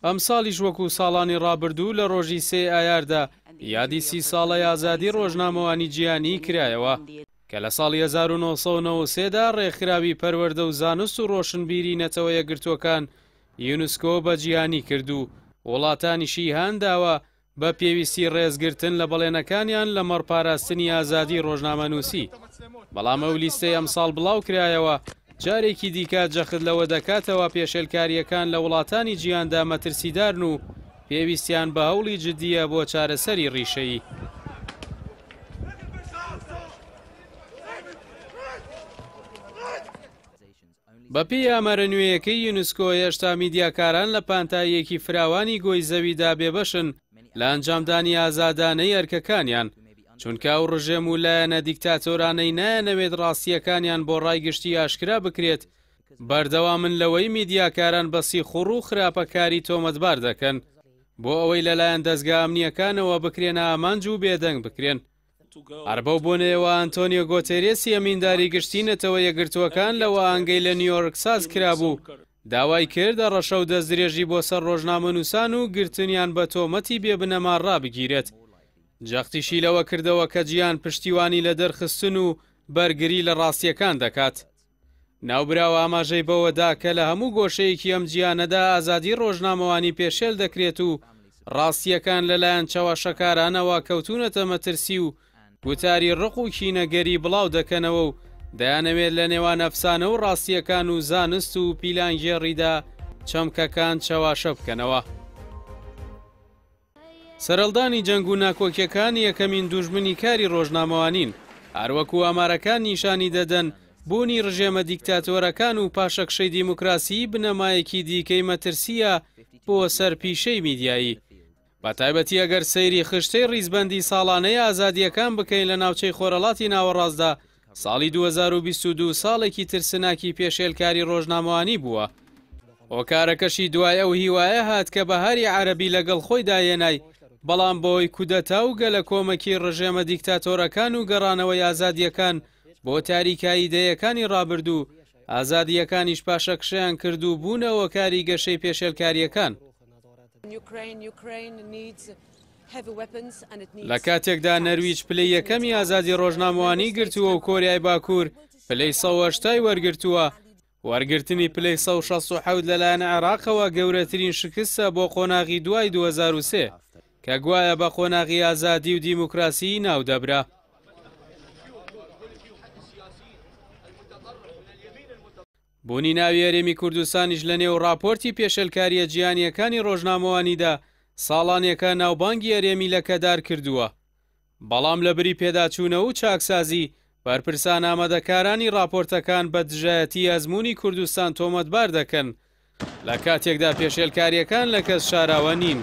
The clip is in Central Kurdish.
ئەم ساڵیش وەکو ساڵانی ڕابردوو لە ڕۆژی 3 ئایاردا یادی 30 ساڵەی ئازادی ڕۆژنامەوانی جیهانی کرایەوە کە لە ساڵی 1993 دا ڕێکخراوی پەروەردە و زانست و ڕۆشنبیری نەتەوە یەکگرتووەکان یونسکۆ بە جیهانی کردو وڵاتانیشی هانداوە بە پێویستی ڕێزگرتن لە بەڵێنەکانیان لە مەڕپاراستنی ئازادی ڕۆژنامەنووسی. بەڵام ئەو لیستەی ئەمساڵ بڵاو کرایەوە جارێکی دیکە جەخت لەوە دەکاتەوە پێشێلکاریەکان لە وڵاتانی جیهاندا مەترسیدارن و پێویستیان بە هەوڵی جدیە بۆ چارەسەری ڕیشەیی. بەپێی ئامارە نوێیەکەی یونسکۆ هێشتا میدیاکاران لە پانتاییەکی فراوانی گۆی زەویدا بێبەشن لە ئەنجامدانی ئازادانەی ئەرکەکانیان، چونکە ئەو ڕژێم و لایەنە دیکتاتۆرانەی نایەنەوێت ڕاستیەکانیان بۆ ڕایگشتی ئاشکرا بکرێت بەردەوامن لەوەی میدیاکاران بەسی خوڕ و خراپەکاری تۆمەتبار دەکەن بۆ ئەوەی لەلایەن دەستگا ئەمنیەکانەوە بکرێنە ئامانج و بێدەنگ بکرێن. هەربەو بۆنەوە ئەنتۆنیۆ گۆتێرێسی ئەمینداری گشتینەتەوە یەکگرتووەکان لەوە ئەنگەی لە نیویۆرک ساز کرابوو داوای کردە ڕەشە و دەستدرێژی بۆ سەر ڕۆژنامەنووسان و گرتنیان بە تۆمەتی بێبنەمان ڕابگیرێت. جەختیشی لەوە کردەوە کە جیهان پشتیوانی لە دەرخستن و بەرگری لە ڕاستیەکان دەکات. ناوبراوە ئاماژەی بەوەدا کە لە هەموو گۆشەیەکی ئەم جیهانەدا ئازادی ڕۆژنامەوانی پێشێل دەکرێت و ڕاستیەکان لەلایەن چاوەشەکارانەوە کەوتونەتە مەترسی و گوتاری ڕق و کینەگەری بڵاو دەکەنەوە و دەیانەوێت لە نێوان ئەفسانە و ڕاستیەکان و زانست و پیلانگێڕیدا چەمکەکان چاواشە بکەنەوە. سەرەڵدانی جەنگ و ناکۆکیەکان یەکەمین دوژمنی کاری ڕۆژنامەوانین، هەروەکو ئامارەکان نیشانی دەدەن بوونی ڕژێمە دیکتاتۆرەکان و پاشەکشەی دیموکراسی بنەمایەکی دیکەی مەترسیە بۆ سەرپیشەی میدیایی. بەتایبەتی ئەگەر سەیری خشتەی ڕیزبەندی ساڵانەی ئازادیەکان بکەین لە ناوچەی خۆرەڵاتی ناوەڕاستدا، ساڵی 2022 ساڵێکی ترسناکی پێشێلکاری ڕۆژنامەوانی بووە. هۆکارەکەشی دوای ئەو هیوایە هات کە بەهاری عەرەبی لەگەڵ خۆی داهێنای، بەڵام بۆی کودەتا و گەلە کۆمەکی ڕژێمە دیکتاتۆرەکان و گەڕانەوەی ئازادیەکان بۆ تاریکایی دەیەکانی ڕابردوو، ئازادیەکانیش پاشەکشەیان کردو بوونەوە کاری گەشەی پێشێلکاریەکان. لە کاتێکدا نەرویج پلەی یەکەمی ئازادی ڕۆژنامەوانی گرتووە و کۆریای باکوور پلەی 180 وەرگرتووە، وەرگرتنی پلەی 167 لەلایەن عێراقەوە گەورەترین شکستە بۆ قۆناغی دوای 2003 کە گوایە بە قۆناغی ئازادی و دیموکراسی ناودەبرا. بوونی ناوی هەرێمی کوردستانیش لە نێو راپۆرتی پێشێلکاریە جیهانیەکانی ڕۆژنامەوانیدا ساڵانێکە ناوبانگی هەرێمی لەکەدار کردووە. بەڵام لە بری پێداچوونە و چاکسازی بەرپرسان ئامادەکارانی راپۆرتەکان بە دژایەتی ئەزموونی کوردستان تۆمەتبار دەکەن لە کاتێکدا پێشێلکاریەکان لە کەس شاراوە نین.